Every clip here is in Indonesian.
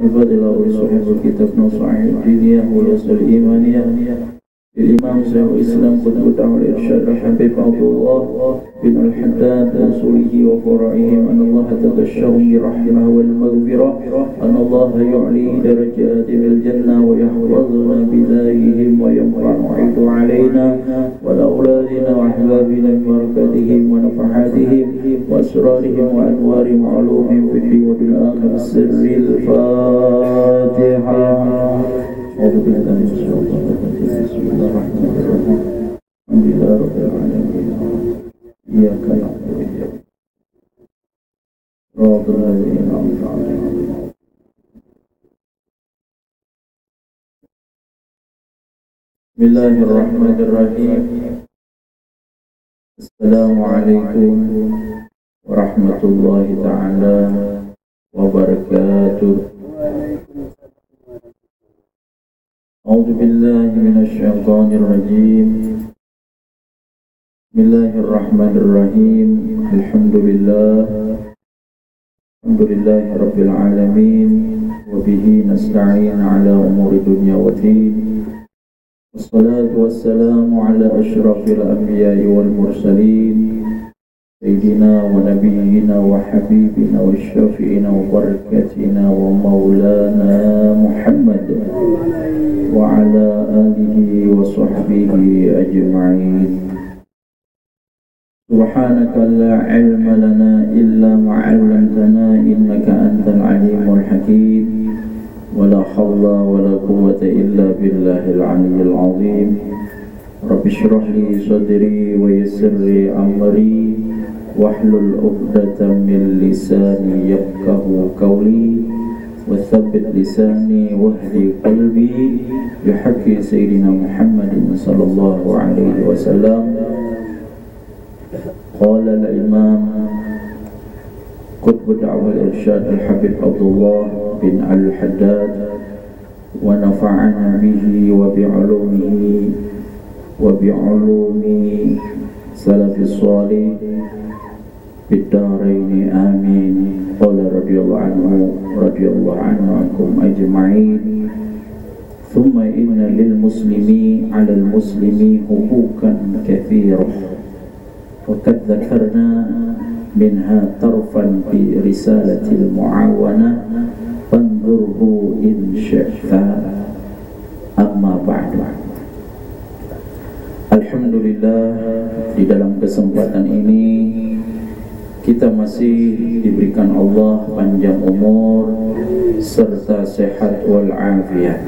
Ibadillah usuhibul kitab Nusa'id Diniyah Ulusul Imaniyah Imam Syaikhul Islam Qutbul Da'wal Irsyad Al-Habib Abdullah bin Al-Haddad Rasulihi wa fura'ihim Anallaha tadashshahum birahmah wal maghfirah Anallaha yu'li darajati bil jannah wa yahfazuna bidayihim wa yamfa'u'idu alayna wa la'uladina wa ahbabina barakatihim wa nafahatihim wa asrarihim wa anwari ma'alumihim fidhi wa bil akhir sirril Fatihah. Bismillahirrahmanirrahim. Alhamdulillahirrahmanirrahim. Iyyaka na'budu wa iyyaka nasta'in. Bismillahirrahmanirrahim. Assalamualaikum warahmatullahi ta'ala wabarakatuh. A'udzu billahi minasy syaithanir rajim. Bismillahirrahmanirrahim. Alhamdulillahi rabbil alamin wa bihi nasta'in ala umuri dunya waddin. Wassalatu wassalamu ala asyrafil anbiya'i wal mursalin sayyidina wa nabiyyina wa habibina wa syafi'ina wa barakatina wa maulana Muhammad wa ala alihi wa sahbihi ajma'in. Subhanaka la ilma lana illa ma 'allamtana innaka antal alimul hakim. Wa la hawla wa la quwwata illa billahil aliyyil azim. Rabbi shrah li sadri wa yassir li amri wahlul 'uqdatam min lisani yafqahu qawli wa tsabbit lisani wahdi qalbi bihaqqi sayyidina Muhammadin sallallahu alaihi wasallam. Qala al-imam Qutbul Da'wal Irsyad Al-Habib Abdullah bin Al-Haddad wa nafa'ana bihi wa bi'ulumihi wa bi'ulumi salafis salih bid-daraini amin. Qala radhiyallahu ankum ajma'in. Thumma inna lil muslimi 'ala al muslimi huquqan katsirah wa qad dzakarna minha tarfan fi risalatil mu'awana fanzurhu in syi'ta. Amma ba'du. Alhamdulillah, di dalam kesempatan ini kita masih diberikan Allah panjang umur serta sehat wal afiyah.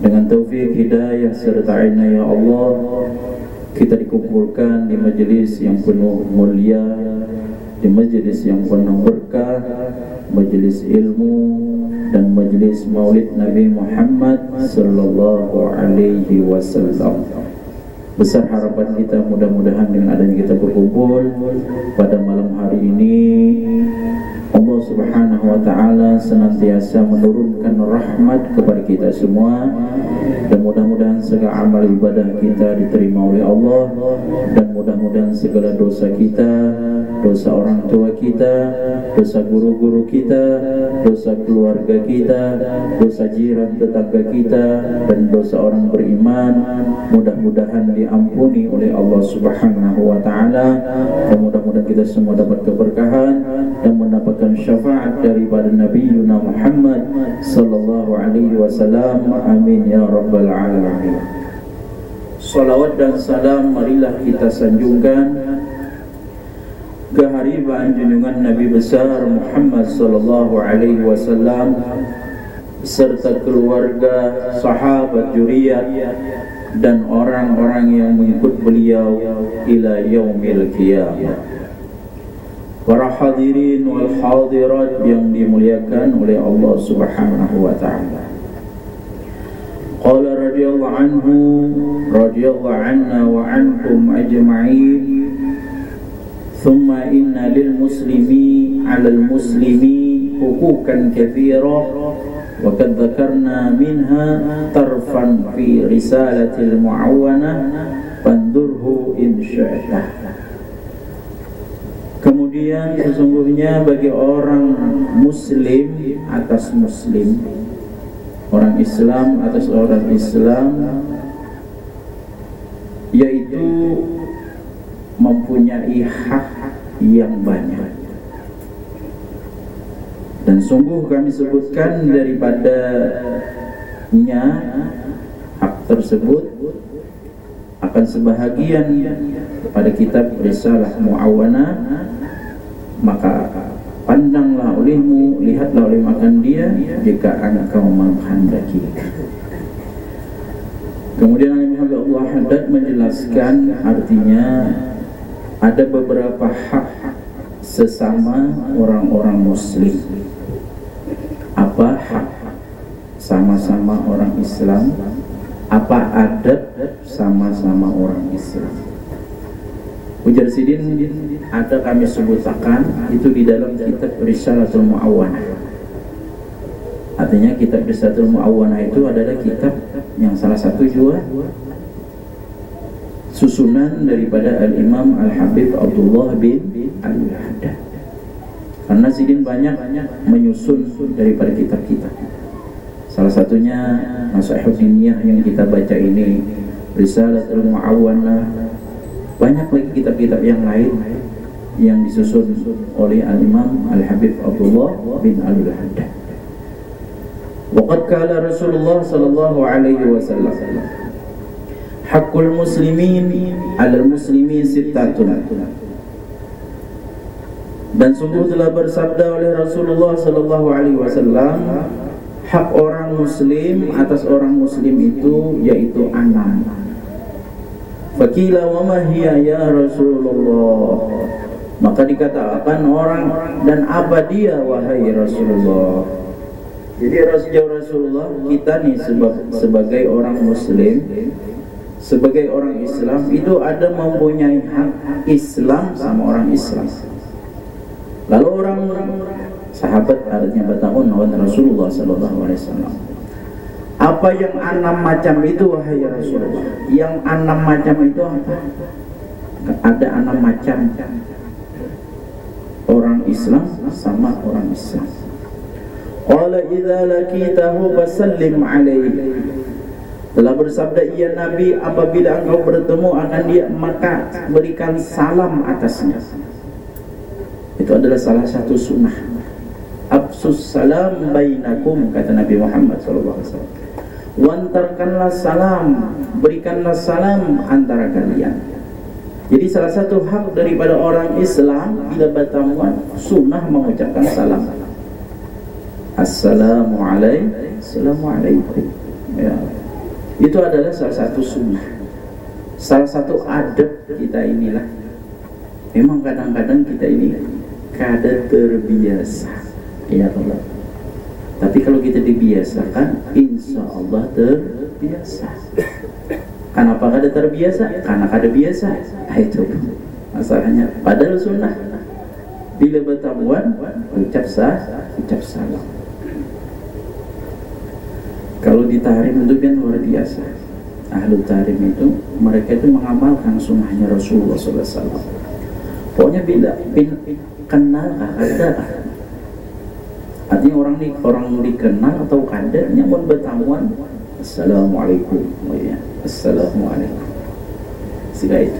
Dengan taufik hidayah serta inayah Allah, kita dikumpulkan di majelis yang penuh mulia, di majelis yang penuh berkah, majelis ilmu dan majelis Maulid Nabi Muhammad sallallahu alaihi wasallam. Besar harapan kita mudah-mudahan dengan adanya kita berkumpul pada malam hari ini, Allah Subhanahu wa ta'ala senantiasa menurunkan rahmat kepada kita semua, dan mudah-mudahan segala amal ibadah kita diterima oleh Allah, dan mudah-mudahan segala dosa kita, dosa orang tua kita, dosa guru-guru kita, dosa keluarga kita, dosa jiran tetangga kita, dan dosa orang beriman mudah-mudahan diampuni oleh Allah Subhanahu wa ta'ala, dan mudah-mudahan kita semua dapat keberkahan dan mendapatkan syafaat daripada Nabi Yuna Muhammad sallallahu alaihi wasallam. Amin ya rabbal alamin. Salawat dan salam marilah kita sanjungkan kehariban junjungan Nabi besar Muhammad sallallahu alaihi wasallam serta keluarga, sahabat, juriyat dan orang-orang yang mengikut beliau ila yaumil qiyamah. Para hadirin wal hadirat yang dimuliakan oleh Allah Subhanahu wa ta'ala. Qala radhiyallahu anna wa ankum ajma'in. Thumma inna lil muslimi 'alal muslimi huquqan katsirah wa qad dzakarna minha tarfan fi risalatil mu'awana fandurhu in syi'ta. Kemudian sesungguhnya bagi orang muslim atas muslim, orang Islam atas orang Islam, yaitu mempunyai hak yang banyak. Dan sungguh kami sebutkan daripadanya hak tersebut akan sebahagian pada kitab Risalah Mu'awana, maka pandanglah olehmu, lihatlah oleh makan dia jika engkau menghendaki. Kemudian Alhamdulillah Haddad menjelaskan artinya ada beberapa hak sesama orang-orang muslim. Apa hak sama-sama orang Islam? Apa adab sama-sama orang Islam? Ujar Sidin ada kami sebutkan itu di dalam kitab Risalatul Mu'awanah. Artinya kitab Risalatul Mu'awanah itu adalah kitab yang salah satu juga susunan daripada Al-Imam Al-Habib Abdullah bin Al-Haddad. Karena Sidin banyak menyusun daripada kitab-kitab. Salah satunya Nasaihud Diniyah yang kita baca ini, Risalatul Mu'awanah, banyak lagi kitab-kitab yang lain yang disusun oleh Al-Imam Al-Habib Abdullah bin Al-Haddad. Waqad qala Rasulullah sallallahu alaihi wasallam, haqqul muslimin 'alal muslimin sittatun. Dan sungguh telah bersabda oleh Rasulullah sallallahu alaihi wasallam, hak orang muslim atas orang muslim itu yaitu 6. Faqila wa ma hiya ya Rasulullah? Maka dikatakan orang, dan apa dia wahai Rasulullah? Jadi Rasulullah, kita nih sebagai orang muslim, sebagai orang Islam itu ada mempunyai hak Islam sama orang Islam. Lalu orang sahabat artinya bertahun lawan Rasulullah sallallahu alaihi wasallam, apa yang 6 macam itu wahai Rasulullah? Yang 6 macam itu apa? Ada 6 macam orang Islam sama orang Islam. Qala idza laqitahu fasallim alaihi. Telah bersabda ia Nabi, apabila engkau bertemu akan dia maka berikan salam atasnya. Itu adalah salah satu sunnah. Absus salam bainakum, kata Nabi Muhammad SAW. Wantarkanlah salam, berikanlah salam antara kalian. Jadi salah satu hak daripada orang Islam bila bertemu sunnah mengucapkan salam. Assalamualaikum. Ya. Itu adalah salah satu sunnah, salah satu adab kita inilah. Memang kadang-kadang kita ini kada terbiasa, ya Allah. Tapi kalau kita dibiasakan, insya Allah terbiasa. Kenapa kada terbiasa? Karena kada biasa. Itu masalahnya. Padahal sunnah bila bertamuan ucap salam. Kalau di tahrim itu kan luar biasa. Ahlul tahrim itu mereka itu mengamalkan sunnahnya Rasulullah SAW. Pokoknya bila kenal kada, artinya orang dikenal atau kada nyamun bertamuan, assalamualaikum, ya, assalamualaikum. Sila itu.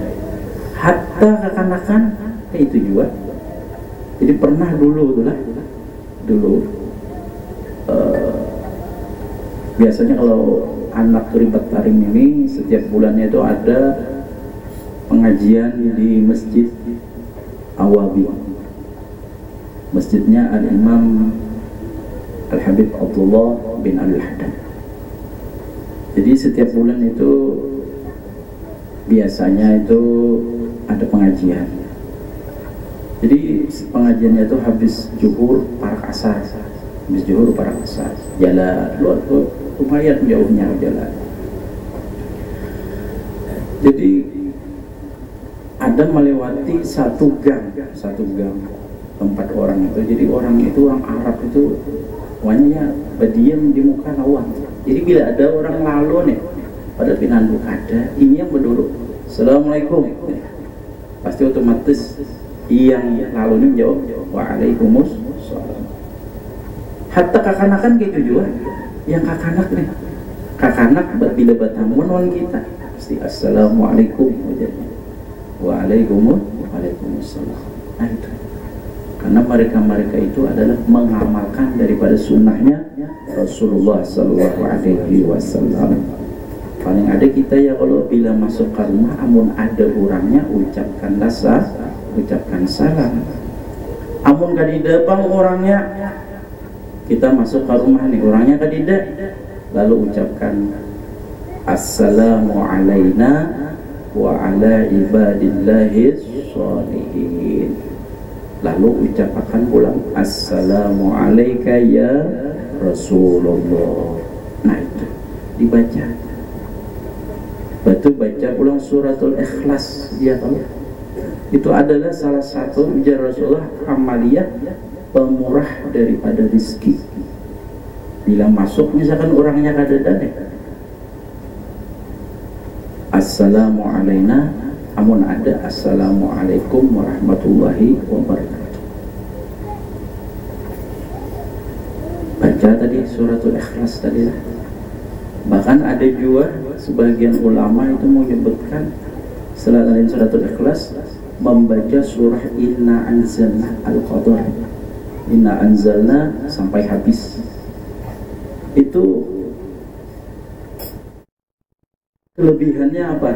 Hatta kekanakan itu juga. Jadi pernah dulu biasanya kalau anak turibat tarim ini setiap bulannya itu ada pengajian di Masjid Awabi. Masjidnya Al-Imam Al-Habib Abdullah bin Al-Haddad. Jadi setiap bulan itu biasanya itu ada pengajian. Jadi pengajiannya itu habis zuhur parak asar. Habis zuhur parak asar. Jalan luar tuh lumayan jauhnya jalan. Jadi ada melewati satu gang tempat orang itu. Jadi orang Arab itu wanya berdiam di muka lawan. Jadi bila ada orang lalu nih pada pinandu kada, ini yang berduduk assalamualaikum, pasti otomatis Yang lalu ini jawab waalaikumsalam. Hatta kakanak-kanakan gitu juga. Yang kakanak nih, kakanak bila bertamu non kita pasti assalamualaikum aja. Waalaikumsalam. Nah itu. Karena mereka itu adalah mengamalkan daripada sunnahnya Rasulullah Sallallahu Alaihi Wasallam. Paling ada kita ya kalau bila masuk ke rumah, amun ada orangnya ucapkan ucapkan salam. Amun kadida bang orangnya, kita masuk ke rumah nih orangnya kadida, lalu ucapkan assalamu alaina wa ala ibadillahis sholihin. Lalu ucapkan ulang assalamu alayka ya Rasulullah. Nah itu dibaca. Batu baca ulang suratul Ikhlas ya tahu. Itu adalah salah satu ujar Rasulullah amaliyah pemurah daripada rizki. Bila masuk misalkan orangnya kadang-kadang assalamu alayna, amun ada assalamualaikum warahmatullahi wabarakatuh. Baca tadi suratul Ikhlas tadi lah. Bahkan ada juga sebagian ulama itu menyebutkan selain suratul Ikhlas membaca surah Inna Anzalna Al-Qadar, Inna Anzalna sampai habis. Itu kelebihannya apa?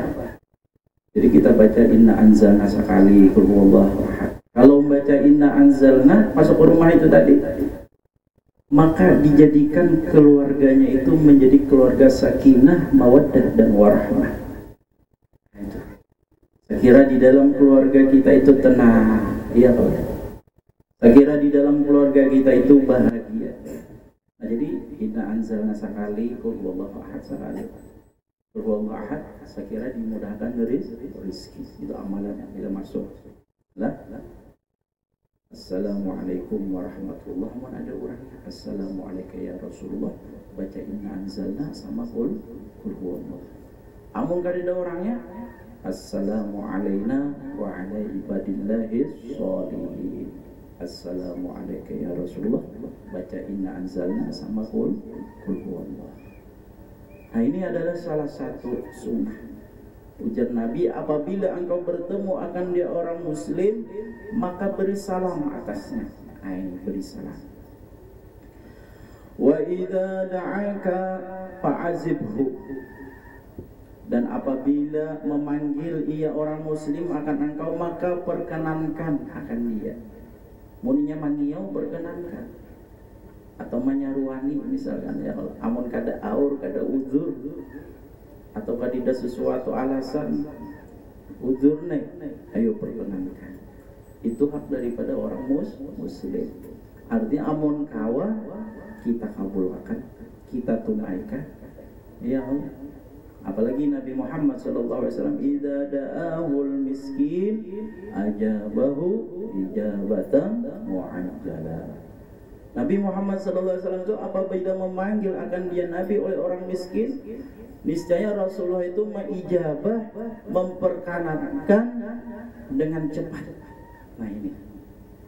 Jadi kita baca Inna Anzalna sekali, qul huwallahu ahad. Kalau membaca Inna Anzalna masuk ke rumah itu tadi, maka dijadikan keluarganya itu menjadi keluarga sakinah, mawaddah dan warahmah. Saya kira di dalam keluarga kita itu tenang, iya Pak. Saya kira di dalam keluarga kita itu bahagia. Nah, jadi Inna Anzalna sekali, qul huwallahu ahad sekali. Qul huwallahu ahad, saya kira dimudahkan dari rezeki. Itu amalannya bila masuk. Lah. Assalamualaikum warahmatullahi wabarakatuh. Ada orang assalamualaikum ya Rasulullah, baca Inna Anzalna sama qul huwallahu. Amun kada ada orangnya assalamu alaina wa ala ibadillahis sholihin. Assalamualaikum ya Rasulullah, baca Inna Anzalna sama qul huwallahu. Nah ini adalah salah satu sunnah. Ujar Nabi, apabila engkau bertemu akan dia orang muslim, maka beri salam atasnya. Ain beri salam. Wa idza da'aka fa'azibhu. Dan apabila memanggil ia orang muslim akan engkau, maka perkenankan akan dia. Muninya mangiau perkenankan. Atau menyaruani misalkan ya, amun kada aur, kada uzur, atau kadida sesuatu alasan uzur nih, ayo perkenankan. Itu hak daripada orang muslim. Artinya amun kawa kita kabulkan, kita tunaikan. Ya Allah. Apalagi Nabi Muhammad SAW, idza da'ahul miskin ajabahu ijabatan mu'ajjalah. Nabi Muhammad SAW itu apabila memanggil akan dia Nabi oleh orang miskin, niscaya Rasulullah itu mengijabah, memperkenankan dengan cepat. Nah ini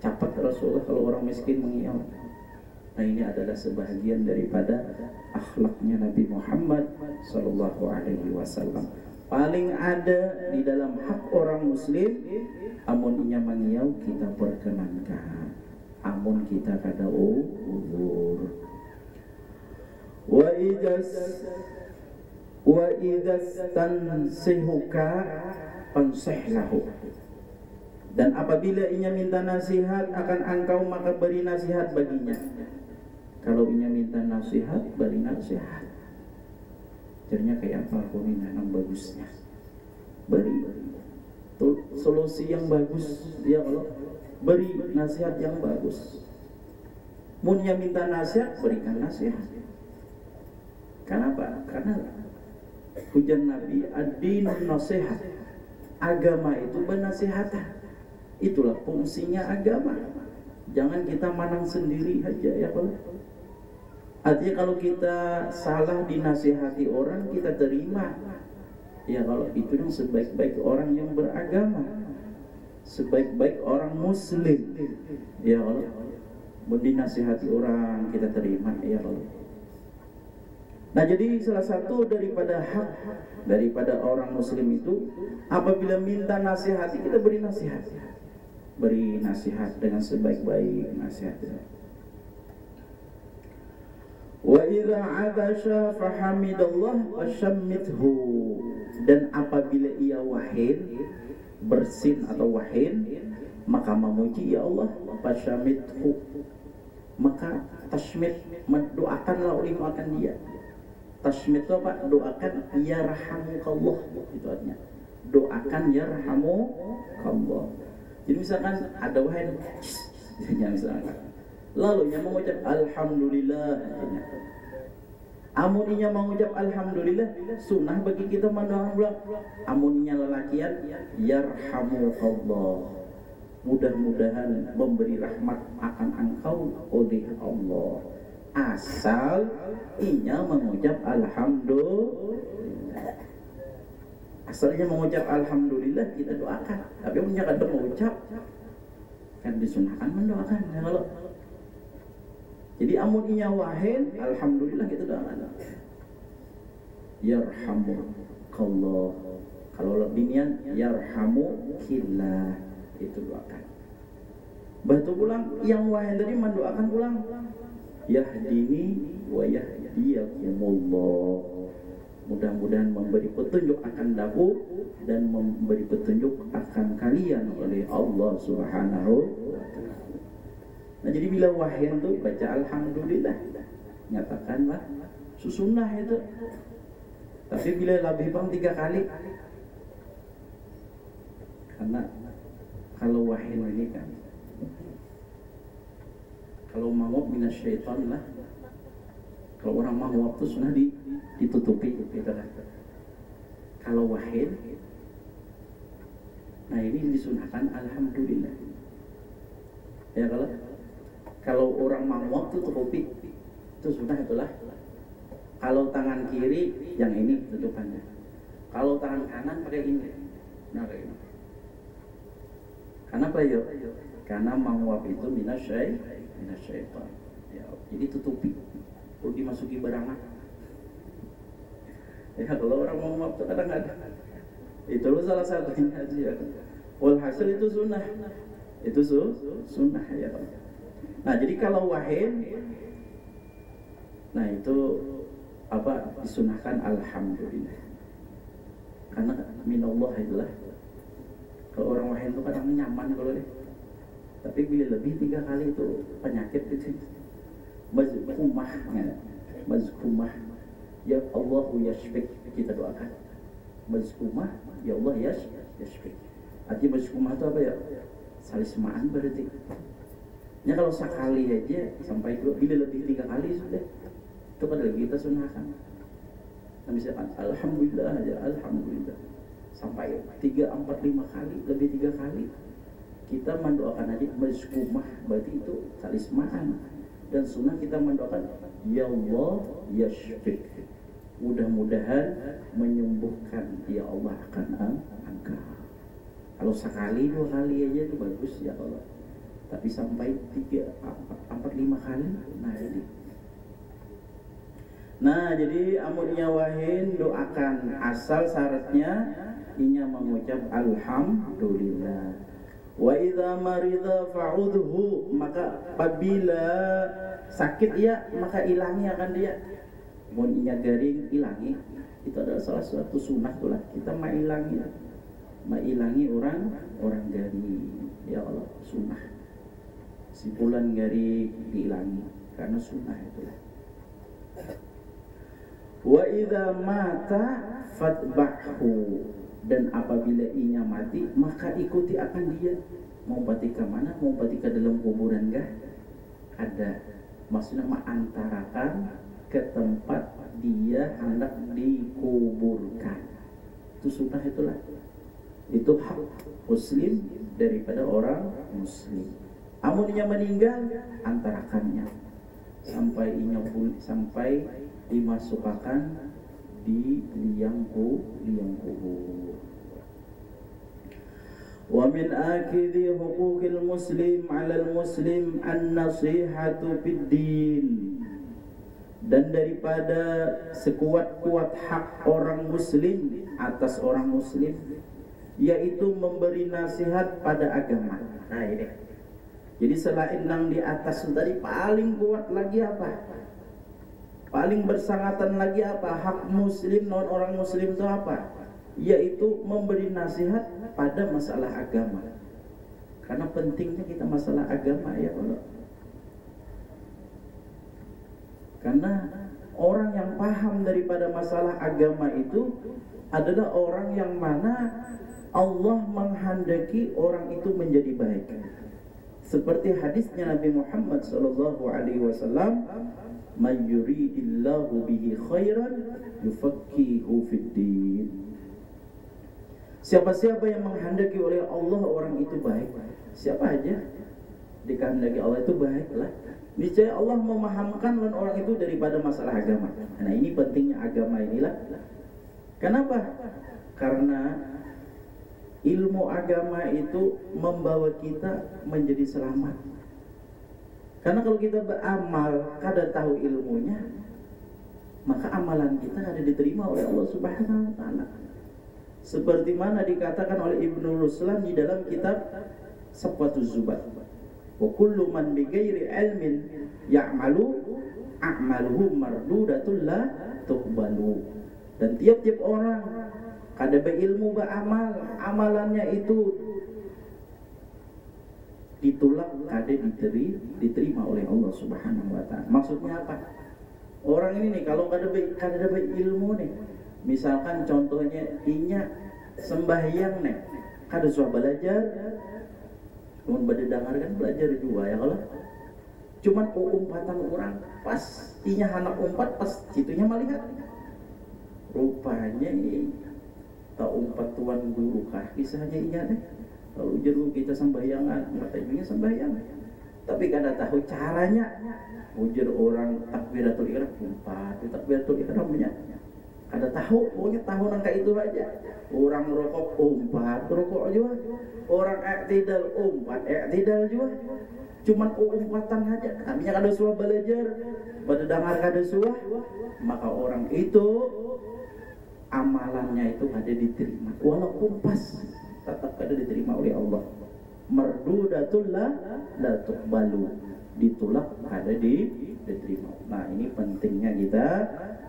cepat Rasulullah kalau orang miskin mengiyau. Nah ini adalah sebahagian daripada akhlaknya Nabi Muhammad SAW. Paling ada di dalam hak orang muslim, amun inya mengiyau kita perkenankan, amun kita kada uzur. Wa idas tansihuka fansihlahu. Dan apabila inya minta nasihat akan engkau, maka beri nasihat baginya. Kalau inya minta nasihat, beri nasihat. Jadinya kayak apa aku minta yang bagusnya, beri solusi yang bagus. Ya Allah, beri nasihat yang bagus. Munnya minta nasihat, berikan nasihat. Kenapa? Karena hujan Nabi, ad-dinun nasihat. Agama itu bernasihatan. Itulah fungsinya agama. Jangan kita manang sendiri aja ya Allah. Artinya kalau kita salah dinasihati orang, kita terima. Ya kalau itu yang sebaik-baik orang yang beragama. sebaik-baik orang muslim. Ya Allah, dinasihati orang kita terima, ya Allah. Nah, jadi salah satu daripada hak daripada orang muslim itu, apabila minta nasihati, kita beri nasihat. Beri nasihat dengan sebaik-baik nasihat. Wa idza 'atasha fahamidallah washammithu, dan apabila ia wahin, bersin atau wahin, maka memuji ya Allah, fashammithu, maka tashmit, mendoakanlah oleh akan dia. Tashmit itu apa? Doakan yarhamukallah, itu artinya. Doakan yarhamukallah. Jadi misalkan ada wahin, misalkan, lalu yang mengucap alhamdulillah, amuninya mengucap alhamdulillah, sunnah bagi kita mendoakan ulang. Amuninya lelakian, yarhamukallah, mudah-mudahan memberi rahmat akan engkau oleh Allah. Asal inya mengucap alhamdulillah. Asalnya mengucap alhamdulillah, kita doakan. Tapi punya kadang mengucap, kan disunahkan mendoakan. Ya Allah. Jadi amun inya wahin, alhamdulillah kita doakan. Yarhamukallah. Kalau lebihnya yarhamukillah, itu doakan. Batu pulang yang wahin tadi mendoakan pulang. Yahdini wa yahdiyakumullah. Mudah-mudahan memberi petunjuk akan daku dan memberi petunjuk akan kalian oleh Allah Subhanahu wa ta'ala. Nah, jadi bila wahyan itu baca alhamdulillah, nyatakanlah susunah itu. Tapi bila lebih bang 3 kali, karena kalau wahyan ini kan, kalau mau minasyaitan lah, kalau orang mau waktu sunnah ditutupi gitu kan. Kalau wahid, nah ini disunahkan alhamdulillah. Ya kalau orang mau waktu tutupi, itu sunnah itulah. Kalau tangan kiri yang ini tutupannya. Kalau tangan kanan pakai ini. Nah kayak ini. Kenapa ya? Karena mangwab itu minasyaitan. Ya, jadi tutupi. Kalau dimasuki barang. Ya kalau orang mau maaf kadang ada. Itu salah satunya aja. Walhasil itu sunnah. Itu sunnah ya. Nah, jadi kalau wahid, nah itu apa disunahkan alhamdulillah. Karena minallah itulah. Kalau orang wahid itu kadang nyaman kalau deh. Tapi bila lebih 3 kali itu penyakit itu. Mazkumah ya Allah yashfik, kita doakan. Mazkumah ya Allah yashfik. Artinya mazkumah itu apa ya? Salismaan berarti. Ya kalau sekali aja sampai 2, bila lebih 3 kali sudah. Itu kan lagi kita sunahkan. Nah, misalkan alhamdulillah aja, alhamdulillah. Sampai 3, 4, 5 kali, lebih 3 kali. Kita mendoakan aja mazkumah, berarti itu salismaan. Dan sunnah kita mendoakan ya Allah yashfik, mudah-mudahan menyembuhkan ya Allah akan engkau. Kalau sekali 2 kali aja itu bagus ya Allah. Tapi sampai 3, 4, 5 kali, nah jadi amunnya wahin doakan, asal syaratnya inya mengucap alhamdulillah. Wa idza marida fa'udhu, maka apabila sakit ya maka ilangi akan dia. Mun inya garing ilangi. Itu adalah salah satu sunnah itulah, kita mailangi orang garing. Ya Allah, sunnah. Sipulan garing diilangi karena sunnah itulah. Wa idza mata fatba'hu, dan apabila inya mati maka ikuti akan dia. Mau mati ke mana? Mau mati ke dalam kuburan kah? Ada, maksudnya mengantarakan ke tempat dia hendak dikuburkan. Itu sunnah itulah. Itu hak muslim daripada orang muslim. Amun inya meninggal, antarakannya sampai inya sampai dimasukkan di liang kubur. Wa min akidi huquqil muslim 'alal muslim an-nasihatu fid din. Dan daripada sekuat-kuat hak orang muslim atas orang muslim, yaitu memberi nasihat pada agama. Nah ini. Jadi selain yang di atas tadi, paling kuat lagi apa? Paling bersangatan lagi apa? Hak muslim non orang muslim itu apa? Yaitu memberi nasihat pada masalah agama. Karena pentingnya kita masalah agama ya Allah. Karena orang yang paham daripada masalah agama itu adalah orang yang mana Allah menghendaki orang itu menjadi baik. Seperti hadisnya Nabi Muhammad SAW, "Man yuridillahu bihi khairan yufaqihu fid din." Siapa-siapa yang menghendaki oleh Allah orang itu baik, siapa aja dikehendaki Allah itu baiklah, niscaya Allah memahamkan orang itu daripada masalah agama. Nah ini pentingnya agama inilah. Kenapa? Karena ilmu agama itu membawa kita menjadi selamat. Karena kalau kita beramal kada tahu ilmunya, maka amalan kita kada diterima oleh Allah Subhanahu wa taala. Seperti mana dikatakan oleh Ibnu Ruslan di dalam kitab Safwatuz Zubat, wa kullu man bighairi ilmin ya'malu a'maluhu mardudatul la tuqbalu. Dan tiap-tiap orang kada berilmu beramal, amalannya itu ditolak, kada diterima oleh Allah Subhanahu wa taala. Maksudnya apa? Orang ini nih kalau kada berilmu nih, misalkan contohnya inya sembahyang nih, kada suah belajar, cuman berdengar kan belajar juga ya kalau. Cuman umpatan orang pas inya anak umpat pas situnya melihat. Rupanya ini tak umpat tuan guru kah kisahnya inya deh. Kalau jeru kita sembahyangan, katanya sembahyang. Tapi kada tahu caranya. Ujar orang takbiratul ihram umpat, takbiratul ihramnya kada tahu, pokoknya tahu nangka itu aja. Orang rokok umpat, rokok juga. Orang i'tidal umpat, i'tidal juga. Cuman umpatan aja. Kaminya kada suah belajar, pada dengar kada suah, maka orang itu amalannya itu kada diterima. Walaupun pas, tetap kada diterima oleh Allah. Mardudatul la tuqbalu, ditolak kada diterima. Nah ini pentingnya kita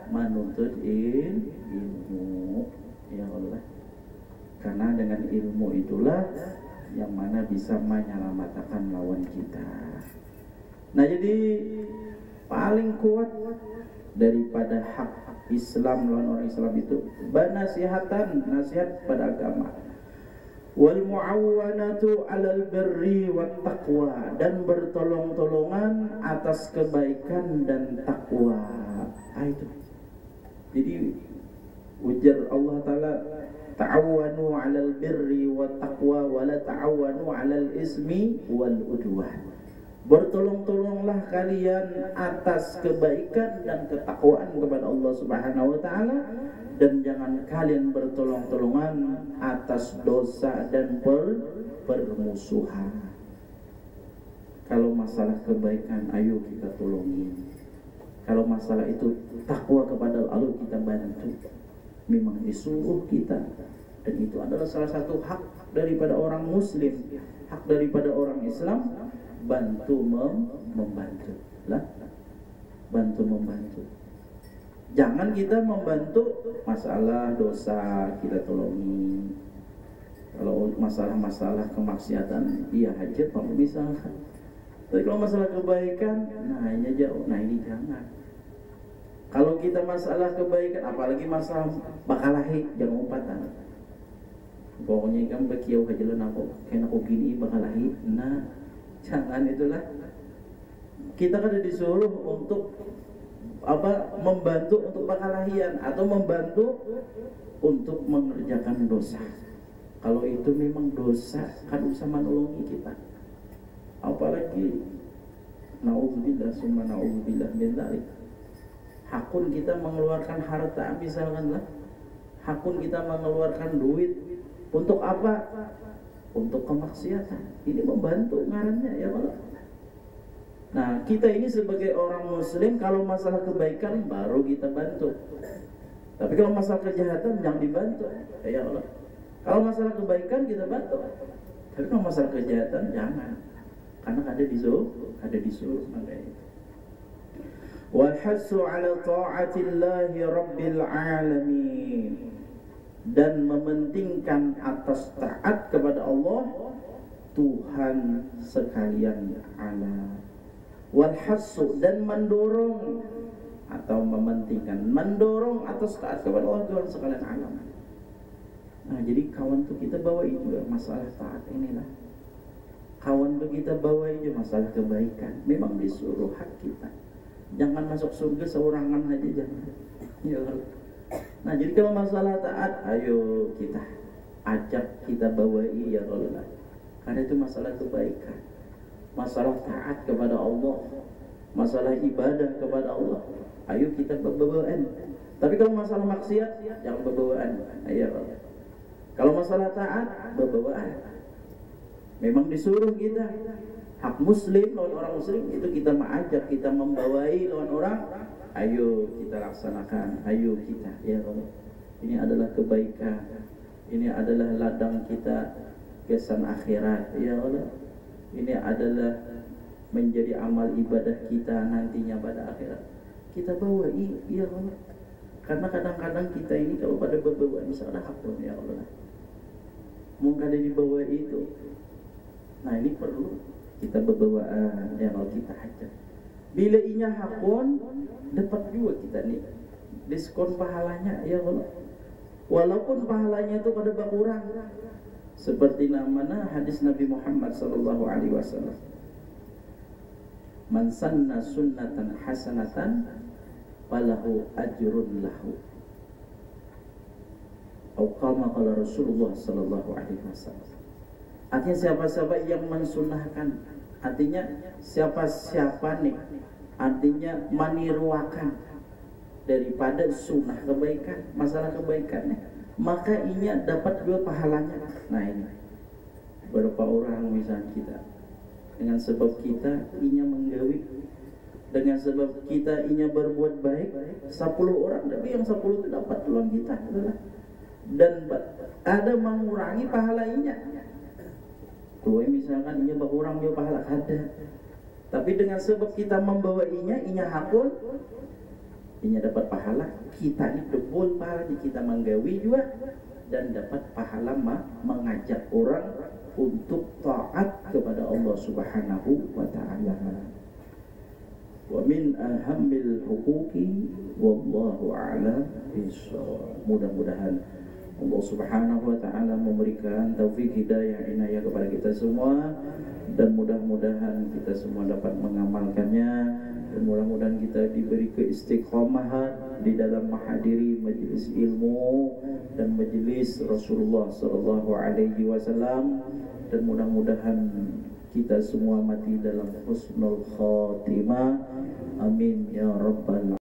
menuntut ilmu ya Allah, karena dengan ilmu itulah yang mana bisa menyelamatkan lawan kita. Nah jadi paling kuat daripada hak Islam lawan orang Islam itu banasihatan, nasihat pada agama. Wal mu'awwanatu 'alal birri wat taqwa, dan bertolong-tolongan atas kebaikan dan takwa. Itu. Jadi ujar Allah Ta'ala, ta'awanu 'alal birri wat taqwa wa la ta'awanu 'alal ismi wal udwan. Bertolong-tolonglah kalian atas kebaikan dan ketakwaan kepada Allah Subhanahu wa taala, dan jangan kalian bertolong-tolongan atas dosa dan permusuhan. Kalau masalah kebaikan, ayo kita tolongin. Kalau masalah itu takwa kepada Allah, kita bantu. Memang disuruh kita, dan itu adalah salah satu hak daripada orang muslim, hak daripada orang Islam. Bantu membantu lah, bantu membantu. Jangan kita membantu masalah dosa kita tolongi. Kalau masalah-masalah kemaksiatan, iya aja kalau misalkan. Tapi kalau masalah kebaikan, nah ini jauh, nah ini jangan. Kalau kita masalah kebaikan, apalagi masalah bakalahi, jangan umpatan. Pokoknya kan bekiau aja lah aku, kayak aku gini bakalahi, nah jangan itulah. Kita kan disuruh untuk membantu untuk bakalahian atau membantu untuk mengerjakan dosa. Kalau itu memang dosa, kan usah menolongi kita. Apalagi naudzubillah summa naudzubillah min dzalik. Hakun kita mengeluarkan harta misalkan lah. Hakun kita mengeluarkan duit untuk apa? untuk kemaksiatan. Ini membantu ngarannya ya Allah. Nah, kita ini sebagai orang muslim kalau masalah kebaikan baru kita bantu. Tapi kalau masalah kejahatan jangan dibantu. Ya Allah. Kalau masalah kebaikan kita bantu. Tapi kalau masalah kejahatan jangan. Karena ada disuruh makanya itu. Wal hasu ala ta'atillahi rabbil alamin, dan mementingkan atas taat kepada Allah Tuhan sekalian alam. Wal hasu, dan mendorong atau mementingkan, mendorong atas taat kepada Allah Tuhan sekalian alam. Nah, jadi kawan tuh kita bawa juga masalah taat inilah. Kawan tuh kita bawa juga masalah kebaikan. Memang disuruh hak kita. Jangan masuk surga seorangan aja, jangan. Ya Allah. Nah, jadi kalau masalah taat, ayo kita ajak, kita bawa ya Allah. Karena itu masalah kebaikan. Masalah taat kepada Allah, masalah ibadah kepada Allah. Ayo kita berbawaan. Tapi kalau masalah maksiat, jangan berbawaan. Ya Allah. Kalau masalah taat, berbawaan. Memang disuruh kita. Hak muslim lawan orang muslim itu kita mengajak, kita membawai lawan orang. Ayo kita laksanakan, ayo kita. Ya Allah. Ini adalah kebaikan. Ini adalah ladang kita kesan akhirat. Ya Allah. Ini adalah menjadi amal ibadah kita nantinya pada akhirat. Kita bawai, ya Allah. Karena kadang-kadang kita ini kalau pada berbawaan misalnya hak pun, ya Allah. Mungkin ada di bawah itu. Nah, ini perlu kita berbawaan yang kalau kita ajak. Bila inya hakun, dapat juga kita nih diskon pahalanya, ya Allah. Walaupun pahalanya itu pada berkurang. Seperti namanya hadis Nabi Muhammad sallallahu alaihi wasallam. Man sanna sunnatan hasanatan falahu ajrun lahu. Atau kama qala Rasulullah sallallahu alaihi wasallam. Artinya siapa-siapa yang mensunahkan, artinya siapa-siapa nih, artinya meniruakan daripada sunnah kebaikan, masalah kebaikannya, maka inya dapat dua pahalanya. Nah ini beberapa orang misalnya kita, dengan sebab kita inya menggawi, dengan sebab kita inya berbuat baik, 10 orang, tapi yang 10 itu dapat peluang kita, dan ada mengurangi pahala inya. Tuh misalkan inya berkurang dia pahala ada, tapi dengan sebab kita membawa inya hakun, inya dapat pahala, kita ini debol pahalanya, kita menggawi juga dan dapat pahala mengajak orang untuk taat kepada Allah Subhanahu wa taala. Wa min ahammil huquqi wallahu a'lam bishawab. Mudah-mudahan Allah Subhanahu wa taala memberikan taufik hidayah inayah kepada kita semua, dan mudah-mudahan kita semua dapat mengamalkannya, dan mudah-mudahan kita diberi keistiqomahan di dalam menghadiri majelis ilmu dan majelis Rasulullah sallallahu alaihi wasallam, dan mudah-mudahan kita semua mati dalam husnul khatimah. Amin ya rabbal